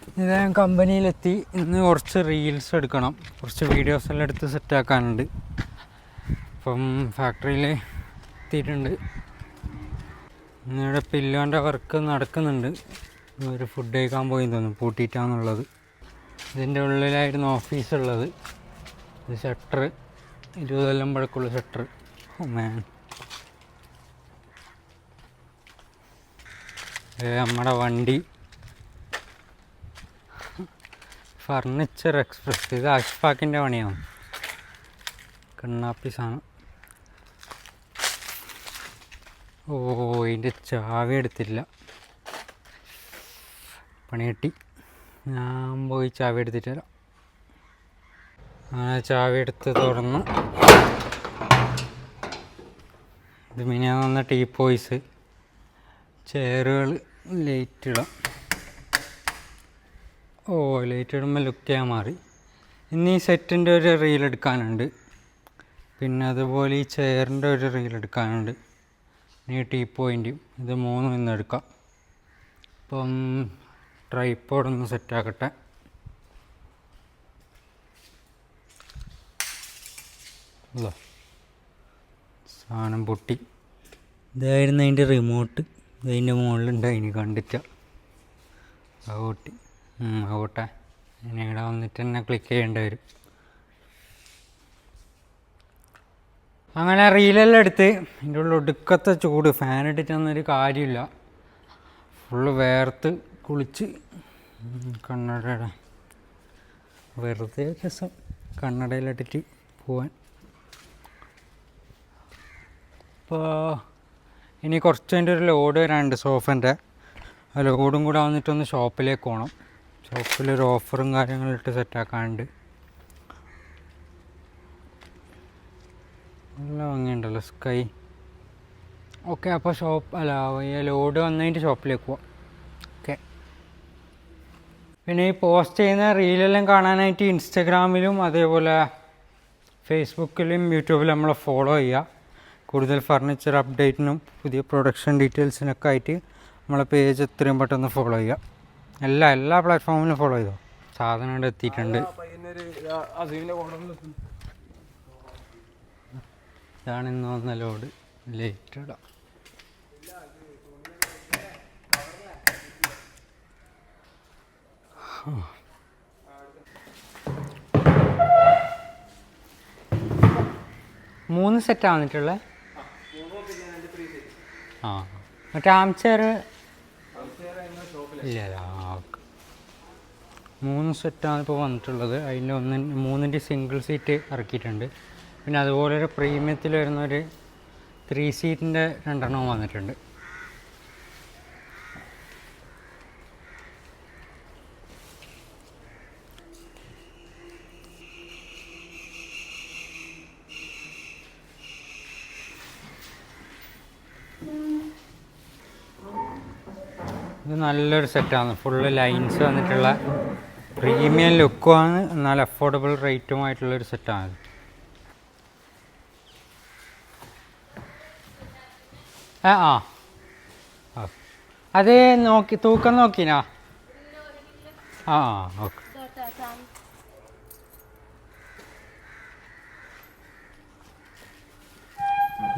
ഇത് ഞാൻ കമ്പനിയിലെത്തി. ഇന്ന് കുറച്ച് റീൽസ് എടുക്കണം, കുറച്ച് വീഡിയോസ് എല്ലാം എടുത്ത് സെറ്റാക്കാനുണ്ട്. അപ്പം ഫാക്ടറിയിൽ എത്തിയിട്ടുണ്ട്. ഇവിടെ പില്ലോൻ്റെ വർക്ക് നടക്കുന്നുണ്ട്. ഒരു ഫുഡ് കഴിക്കാൻ പോയി തോന്നുന്നു, പൂട്ടിയിട്ടാണെന്നുള്ളത്. ഇതിൻ്റെ ഉള്ളിലായിരുന്നു ഓഫീസുള്ളത്. ഇത് ഷട്ടർ, 20 കൊല്ലം പഴക്കമുള്ള ഷട്ടർ. നമ്മുടെ വണ്ടി ഫർണിച്ചർ എക്സ്പ്രസ്. ഇത് അഷ്ഫാക്കിൻ്റെ പണിയാണ്, കണ്ണാപ്പി സാധനം. ഓ, ഇതിൻ്റെ ചാവി എടുത്തില്ല, പണി കിട്ടി. ഞാൻ പോയി ചാവി എടുത്തിട്ട് വരാം. അങ്ങനെ ചാവി എടുത്ത് തുറന്നു. ഇത് മിനിയാന്ന് വന്ന ടീപ്പോയ്സ്, ചെയറുകൾ, ലൈറ്റ് ഇടാം. ഓ, ലൈറ്റ് ഇടുമ്പോൾ ലുക്ക് ചെയ്യാൻ മാറി. ഇന്ന് ഈ സെറ്റിൻ്റെ ഒരു റീൽ എടുക്കാനുണ്ട്, പിന്നെ അതുപോലെ ഈ ചെയറിൻ്റെ ഒരു റീൽ എടുക്കാനുണ്ട്, ഈ ടീപ്പോയിൻ്റെയും. ഇത് മൂന്നും ഇന്ന് എടുക്കാം. അപ്പം ട്രൈപ്പോഡൊന്ന് സെറ്റാക്കട്ടെ. അല്ലോ, സാധനം പൊട്ടി. ഇതായിരുന്നു അതിൻ്റെ റിമോട്ട്. ഇതിൻ്റെ മുകളിലുണ്ട്, അതിന് കണ്ടിട്ട അത് പൊട്ടി. ആവട്ടെ, ഇനി ഇവിടെ വന്നിട്ട് തന്നെ ക്ലിക്ക് ചെയ്യേണ്ടി വരും. അങ്ങനെ റീലെല്ലാം എടുത്ത് ഇതിൻ്റെ ഉള്ളിൽ ഒടുക്കത്തെ ചൂട്, ഫാൻ ഇട്ടിട്ടൊന്നൊരു കാര്യമില്ല. ഫുള്ള് വേർത്ത് കുളിച്ച് കണ്ണടയുടെ വെറുതെ രസം കണ്ണടയിലിട്ടിട്ട് പോവാൻ. അപ്പോൾ ഇനി കുറച്ച് അതിൻ്റെ ഒരു ലോഡ് വരാനുണ്ട് സോഫൻ്റെ. ആ ലോഡും കൂടെ വന്നിട്ടൊന്ന് ഷോപ്പിലേക്ക് പോകണം. ഷോപ്പിലൊരു ഓഫറും കാര്യങ്ങളിട്ട് സെറ്റാക്കാനുണ്ട്. നല്ല ഭംഗിയുണ്ടല്ലോ സ്കൈ. ഓക്കെ, അപ്പോൾ ലോഡ് വന്നതിൻ്റെ ഷോപ്പിലേക്ക് പോവാം. ഓക്കെ. പിന്നെ ഈ പോസ്റ്റ് ചെയ്യുന്ന റീലെല്ലാം കാണാനായിട്ട് ഇൻസ്റ്റഗ്രാമിലും അതേപോലെ ഫേസ്ബുക്കിലും യൂട്യൂബിലും നമ്മളെ ഫോളോ ചെയ്യുക. കൂടുതൽ ഫർണിച്ചർ അപ്ഡേറ്റിനും പുതിയ പ്രൊഡക്ഷൻ ഡീറ്റെയിൽസിനൊക്കെ ആയിട്ട് നമ്മളെ പേജ് എത്രയും പെട്ടെന്ന് ഫോളോ ചെയ്യുക. എല്ലാ പ്ലാറ്റ്ഫോമിലും ഫോളോ ചെയ്തോ. സാധനം ഇവിടെ എത്തിയിട്ടുണ്ട്. ഇതാണ് ഇന്ന് വന്ന ലോഡ്. ലൈറ്റ് ഇടാം. മൂന്ന് സെറ്റാണ് വന്നിട്ടുള്ളത്. ആ, മറ്റേ ആംചെയർ ഇല്ല. ഓക്കെ, 3 സെറ്റാണ് ഇപ്പോൾ വന്നിട്ടുള്ളത്. അതിൻ്റെ മൂന്നിൻ്റെ സിംഗിൾ സീറ്റ് ഇറക്കിയിട്ടുണ്ട്. പിന്നെ അതുപോലെ ഒരു പ്രീമിയത്തിൽ വരുന്നൊരു 3 സീറ്റിൻ്റെ 2 വന്നിട്ടുണ്ട്. ഇത് നല്ലൊരു സെറ്റാണ്, ഫുള്ള് ലൈൻസ് വന്നിട്ടുള്ള പ്രീമിയം ലുക്കുമാണ്, എന്നാൽ അഫോർഡബിൾ റേറ്റുമായിട്ടുള്ളൊരു സെറ്റാണ്. അത് നോക്കി തൂക്കം നോക്കിനാ? ഓക്കെ.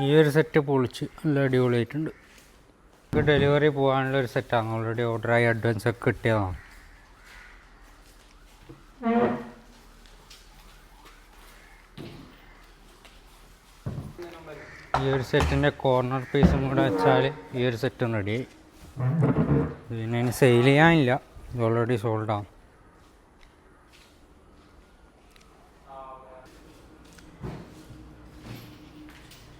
ഈ ഒരു സെറ്റ് പൊളിച്ച് നല്ല അടിപൊളിയായിട്ടുണ്ട്. ഡെലിവറി പോകാനുള്ള ഒരു സെറ്റാണ്. ഓൾറെഡി ഓർഡറായി അഡ്വാൻസ് ഒക്കെ കിട്ടിയതാണ്. ഈ ഒരു സെറ്റിൻ്റെ കോർണർ പീസും കൂടെ വെച്ചാൽ ഈ ഒരു സെറ്റും റെഡിയായി. പിന്നെ അതിന് സെയിൽ ചെയ്യാനില്ല, ഇത് ഓൾറെഡി സോൾഡാണ്.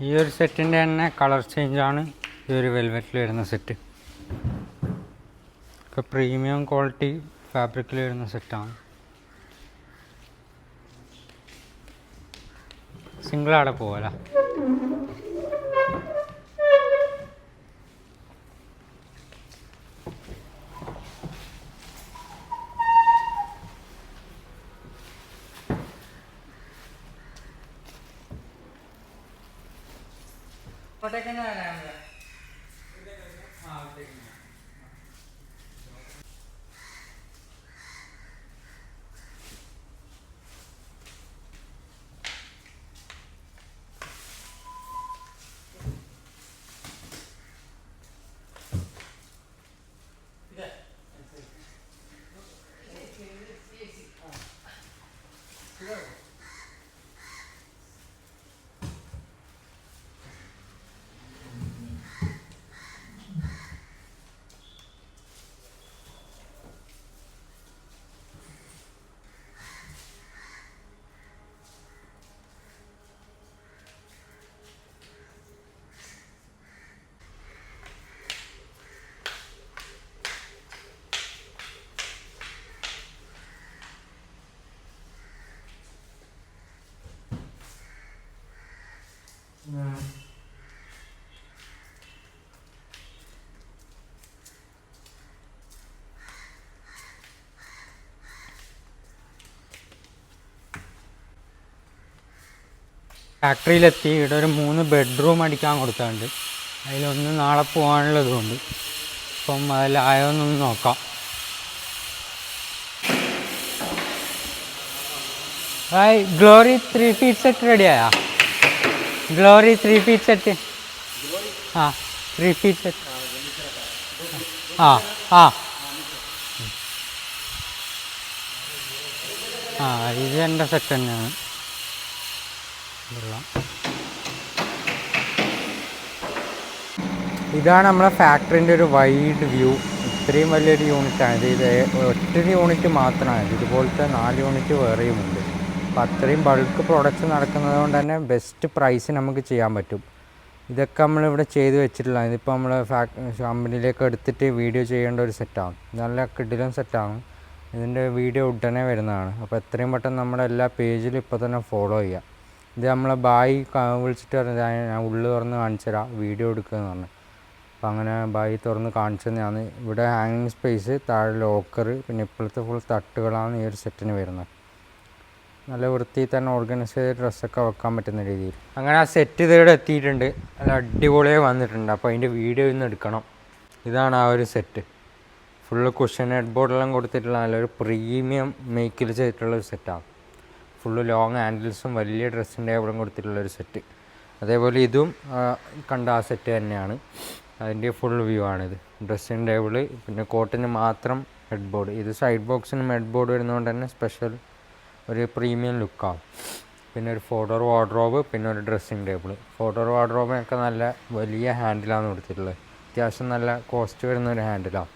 ഈ ഒരു സെറ്റിൻ്റെ തന്നെ കളർ ചേഞ്ചാണ് ഈ ഒരു വെൽവെറ്റിൽ വരുന്ന സെറ്റ്. ഒക്കെ പ്രീമിയം ക്വാളിറ്റി ഫാബ്രിക്കിൽ വരുന്ന സെറ്റാണ്. സിംഗിൾ അവിടെ പോവല. ഫാക്ടറിയിലെത്തി. ഇവിടെ ഒരു 3 ബെഡ്റൂം അടിക്കാൻ കൊടുത്തിട്ടുണ്ട്. അതിലൊന്ന് നാളെ പോകാനുള്ളതുകൊണ്ട് അപ്പം അതിലായോ എന്നൊന്ന് നോക്കാം. ഗ്ലോറി 3 ഫീറ്റ് സെറ്റ് റെഡിയായാ? Glory 3 feet set. ആ 3 ഫീറ്റ് സെറ്റ്. ആ ആ ആ ഇത് എൻ്റെ സെറ്റ് തന്നെയാണ്. ഇതാണ് നമ്മളെ ഫാക്ടറിൻ്റെ ഒരു വൈഡ് വ്യൂ. ഇത്രയും വലിയൊരു യൂണിറ്റാണ് ഇത്. ഒറ്റൊരു യൂണിറ്റ് മാത്രമാണ്. ഇതുപോലത്തെ 4 യൂണിറ്റ് വേറെയുമുണ്ട്. അപ്പോൾ അത്രയും ബൾക്ക് പ്രൊഡക്ഷൻ നടക്കുന്നത് കൊണ്ട് തന്നെ ബെസ്റ്റ് പ്രൈസ് നമുക്ക് ചെയ്യാൻ പറ്റും. ഇതൊക്കെ നമ്മളിവിടെ ചെയ്ത് വെച്ചിട്ടുള്ള, ഇതിപ്പോൾ നമ്മൾ കമ്പനിയിലേക്ക് എടുത്തിട്ട് വീഡിയോ ചെയ്യേണ്ട ഒരു സെറ്റാണ്. നല്ല കിടിലൻ സെറ്റാണ്. ഇതിൻ്റെ വീഡിയോ ഉടനെ വരുന്നതാണ്. അപ്പോൾ എത്രയും പെട്ടെന്ന് നമ്മുടെ എല്ലാ പേജിലും ഇപ്പോൾ തന്നെ ഫോളോ ചെയ്യുക. ഇത് നമ്മളെ ബായി വിളിച്ചിട്ട് പറഞ്ഞാൽ ഞാൻ ഉള്ളിൽ തുറന്ന് കാണിച്ചു തരാം, വീഡിയോ എടുക്കുകയെന്ന് പറഞ്ഞു. അപ്പോൾ അങ്ങനെ ബായി തുറന്ന് കാണിച്ചു തന്നെയാണ്. ഇവിടെ ഹാങ്ങിങ് സ്പേസ്, താഴെ ലോക്കർ, പിന്നെ ഇപ്പോഴത്തെ ഫുൾ തട്ടുകളാണ് ഈ ഒരു സെറ്റിന് വരുന്നത്. നല്ല വൃത്തിയിൽ തന്നെ ഓർഗനൈസ് ചെയ്ത ഡ്രസ്സൊക്കെ വെക്കാൻ പറ്റുന്ന രീതിയിൽ. അങ്ങനെ ആ സെറ്റ് ഇതിവിടെ എത്തിയിട്ടുണ്ട്. നല്ല അടിപൊളിയായി വന്നിട്ടുണ്ട്. അപ്പോൾ അതിൻ്റെ വീഡിയോ ഇന്ന് എടുക്കണം. ഇതാണ് ആ ഒരു സെറ്റ്. ഫുള്ള് കുഷൻ ഹെഡ് ബോർഡെല്ലാം കൊടുത്തിട്ടുള്ള നല്ലൊരു പ്രീമിയം മേക്കിൽ ചെയ്തിട്ടുള്ളൊരു സെറ്റാണ്. ഫുള്ള് ലോങ് ഹാൻഡിൽസും വലിയ ഡ്രസ്സിൻ്റെ ടേബിളും കൊടുത്തിട്ടുള്ളൊരു സെറ്റ്. അതേപോലെ ഇതും കണ്ട ആ സെറ്റ് തന്നെയാണ്. അതിൻ്റെ ഫുൾ വ്യൂ ആണിത്. ഡ്രസ്സിങ് ടേബിള്, പിന്നെ കോട്ടിന് മാത്രം ഹെഡ് ബോർഡ്. ഇത് സൈഡ് ബോക്സിനും ഹെഡ് ബോർഡ് വരുന്നതുകൊണ്ട് തന്നെ സ്പെഷ്യൽ ഒരു പ്രീമിയം ലുക്കാവും. പിന്നെ ഒരു 4 ഡോർ വാർഡ്രോബ്, പിന്നെ ഒരു ഡ്രസ്സിങ് ടേബിൾ. 4 ഡോർ വാർഡ്രോബിനൊക്കെ നല്ല വലിയ ഹാൻഡിലാണ് കൊടുത്തിട്ടുള്ളത്. അത്യാവശ്യം നല്ല കോസ്റ്റ് വരുന്ന ഒരു ഹാൻഡിലാണ്.